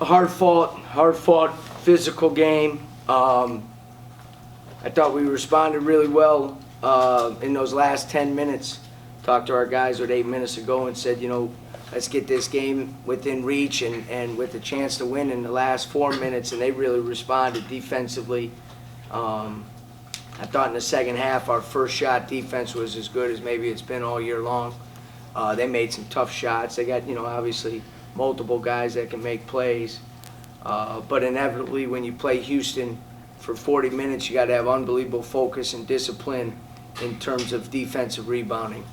a hard-fought physical game. I thought we responded really well in those last 10 minutes. Talked to our guys 8 minutes ago and said, let's get this game within reach and with a chance to win in the last 4 minutes, and they really responded defensively. I thought in the second half our first shot defense was as good as maybe it's been all year long. They made some tough shots. They got, obviously multiple guys that can make plays. But inevitably when you play Houston for 40 minutes, you got to have unbelievable focus and discipline in terms of defensive rebounding.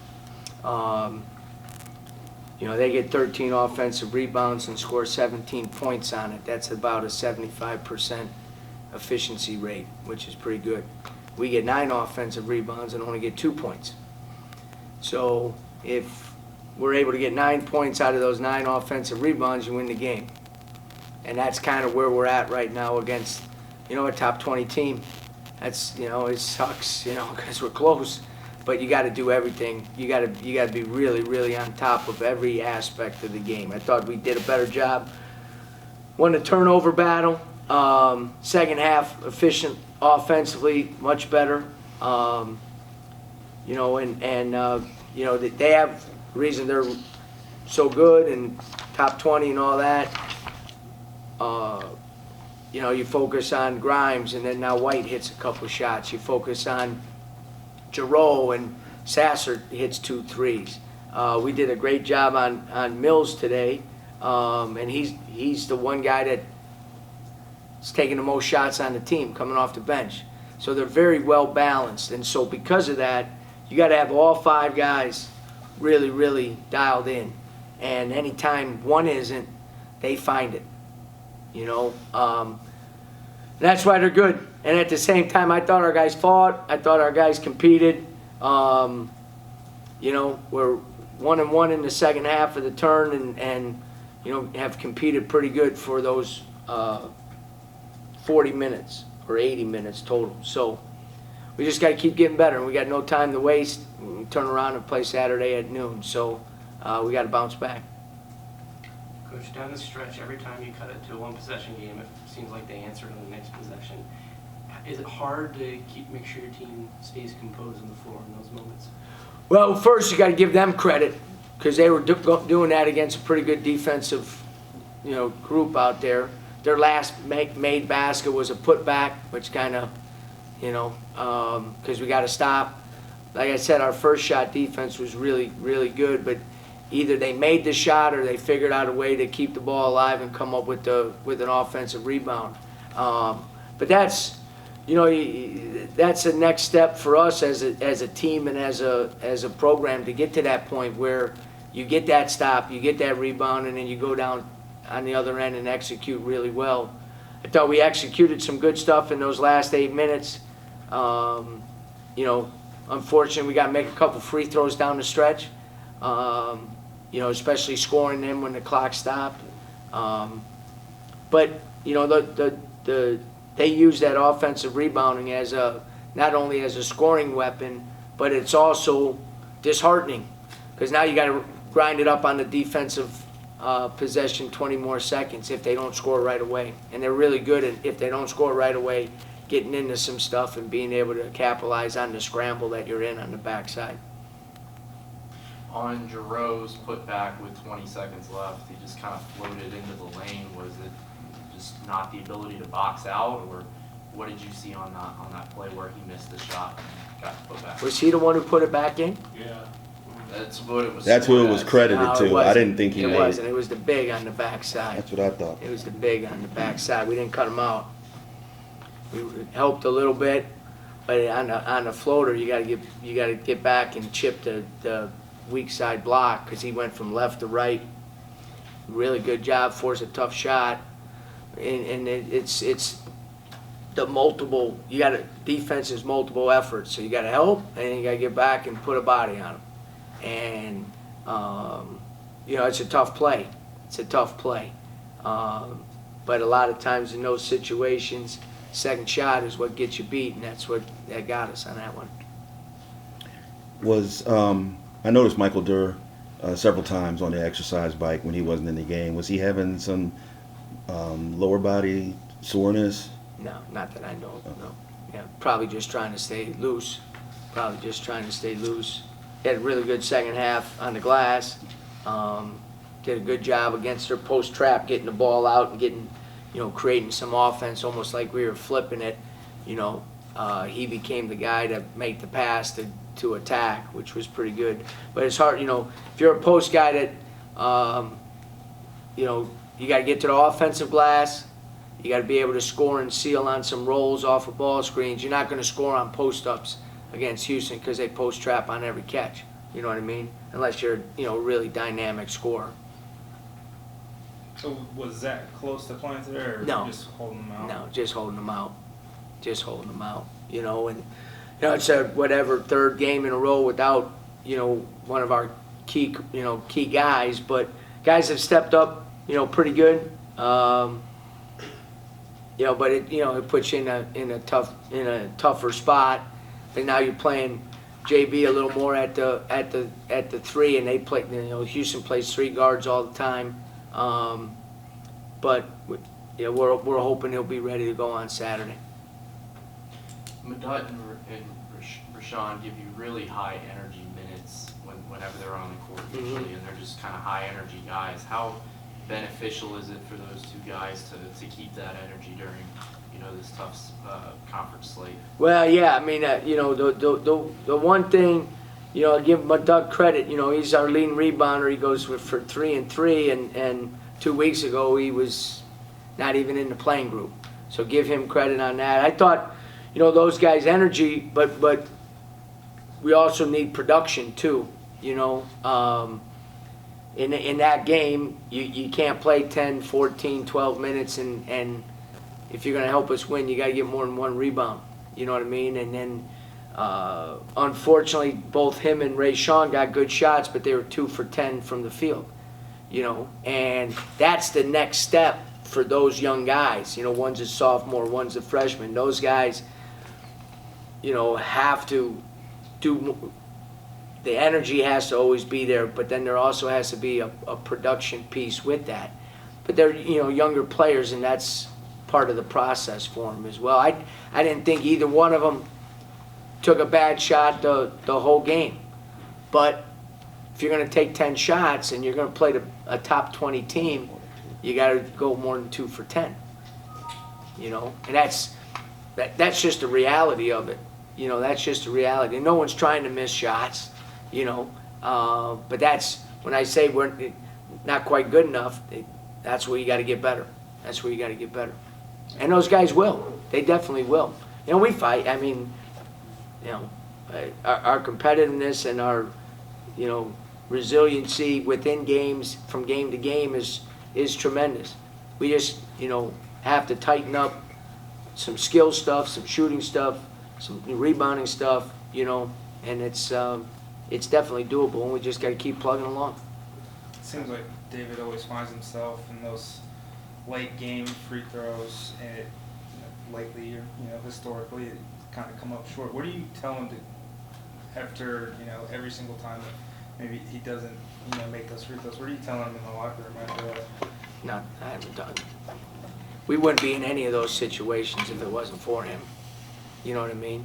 They get 13 offensive rebounds and score 17 points on it. That's about a 75% efficiency rate, which is pretty good. We get 9 offensive rebounds and only get 2 points. So if we're able to get 9 points out of those 9 offensive rebounds, you win the game. And that's kind of where we're at right now against, a top 20 team. That's, it sucks, because we're close. But you got to do everything. You got to be really, really on top of every aspect of the game. I thought we did a better job. Won the turnover battle. Second half efficient offensively, much better. They have reason they're so good and top 20 and all that. You focus on Grimes, and then now White hits a couple shots. You focus on Giroux, and Sasser hits 2 threes. We did a great job on Mills today, and he's the one guy that's taking the most shots on the team coming off the bench. So they're very well balanced, and so because of that, you got to have all 5 guys really, really dialed in. And anytime one isn't, they find it. That's why they're good. And at the same time, I thought our guys fought. I thought our guys competed. We're 1-1 in the second half of the turn, and have competed pretty good for those 40 minutes or 80 minutes total. So we just got to keep getting better, and we got no time to waste. We turn around and play Saturday at noon. So we got to bounce back. Coach, down the stretch, every time you cut it to a one-possession game, it seems like they answer on the next possession. Is it hard to make sure your team stays composed on the floor in those moments? Well, first you got to give them credit because they were doing that against a pretty good defensive, group out there. Their last made basket was a putback, which kind of, because we got to stop. Like I said, our first shot defense was really, really good, but either they made the shot or they figured out a way to keep the ball alive and come up with an offensive rebound. But that's, that's the next step for us as a team and as a program to get to that point where you get that stop, you get that rebound, and then you go down on the other end and execute really well. I thought we executed some good stuff in those last 8 minutes. Unfortunately, we got to make a couple free throws down the stretch. Especially scoring them when the clock stopped. But they use that offensive rebounding as not only as a scoring weapon, but it's also disheartening because now you got to grind it up on the defensive possession 20 more seconds if they don't score right away. And they're really good at, if they don't score right away, getting into some stuff and being able to capitalize on the scramble that you're in on the backside. On Giroux's putback with 20 seconds left, he just kind of floated into the lane. Was it just not the ability to box out, or what did you see on that play where he missed the shot and got the putback? Was he the one who put it back in? Yeah. That's what it was. That's what it was credited No, to. I didn't think he made it. It wasn't. It was the big on the backside. That's what I thought. It was the big on the backside. We didn't cut him out. We helped a little bit, but on the floater, you got to get back and chip the weak side block because he went from left to right. Really good job, forced a tough shot, and it's the multiple. You got to defense is multiple efforts, so you got to help and you got to get back and put a body on him. And it's a tough play. It's a tough play, but a lot of times in those situations, second shot is what gets you beat, and that got us on that one. I noticed Michael Durr several times on the exercise bike when he wasn't in the game. Was he having some lower body soreness. No, not that I know of, no. Yeah, probably just trying to stay loose. Probably just trying to stay loose. Had a really good second half on the glass. Did a good job against their post trap, getting the ball out and getting, creating some offense, almost like we were flipping it. He became the guy to make the pass to attack, which was pretty good. But it's hard, if you're a post guy that, you got to get to the offensive glass. You got to be able to score and seal on some rolls off of ball screens. You're not going to score on post-ups against Houston because they post trap on every catch. You know what I mean? Unless you're, a really dynamic scorer. So was Zach close to playing today, or No. just holding them out? No, just holding them out. Just holding them out. And it's a third game in a row without, one of our key guys. But guys have stepped up, pretty good. But it puts you in a tougher spot. And now you're playing JB a little more at the 3, and they play. Houston plays 3 guards all the time. But we're hoping he'll be ready to go on Saturday. Madut and Rashawn give you really high energy minutes whenever they're on the court usually, and they're just kind of high energy guys. How beneficial is it for those two guys to keep that energy during this tough conference slate? Well, yeah, I mean, the one thing, I give Madut credit. He's our leading rebounder. He goes for 3 and 3, and 2 weeks ago he was not even in the playing group. So give him credit on that. I thought, those guys' energy, but we also need production too. In that game, you can't play 10, 14, 12 minutes, and if you're going to help us win, you got to get more than 1 rebound. You know what I mean? And then, unfortunately, both him and Rashawn got good shots, but they were 2 for 10 from the field. And that's the next step for those young guys. One's a sophomore, one's a freshman. Those guys, have to do. The energy has to always be there, but then there also has to be a production piece with that. But they're younger players, and that's part of the process for them as well. I didn't think either one of them took a bad shot the whole game. But if you're going to take 10 shots and you're going to play a top 20 team, you got to go more than 2 for 10. And that's just the reality of it. That's just the reality. No one's trying to miss shots. But that's when I say we're not quite good enough. That's where you got to get better. That's where you got to get better. And those guys will. They definitely will. We fight. I mean, our competitiveness and our, resiliency within games from game to game is tremendous. We just, have to tighten up some skill stuff, some shooting stuff, some rebounding stuff, and it's definitely doable, and we just got to keep plugging along. It seems like David always finds himself in those late game free throws, and it lately, historically, it kind of come up short. What do you tell him to, after every single time that maybe he doesn't make those free throws? What are you telling him in the locker room after that? No, I haven't done. We wouldn't be in any of those situations if it wasn't for him. You know what I mean?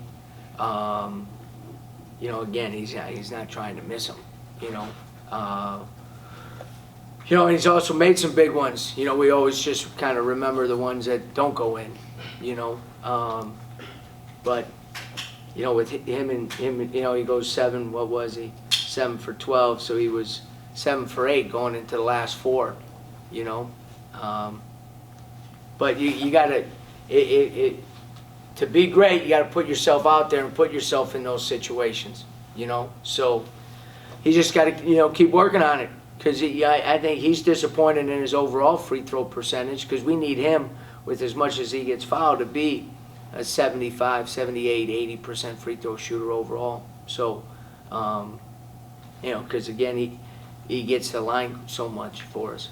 Again, he's not trying to miss them. And he's also made some big ones. We always just kind of remember the ones that don't go in. But with him, he goes 7. What was he? 7 for 12. So he was 7 for 8 going into the last 4. But you got to to be great. You got to put yourself out there and put yourself in those situations. So he just got to keep working on it. Because I think he's disappointed in his overall free throw percentage, because we need him, with as much as he gets fouled, to be a 75, 78, 80% free throw shooter overall. So, because again, he gets the line so much for us.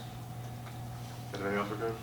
Anything else for Coach?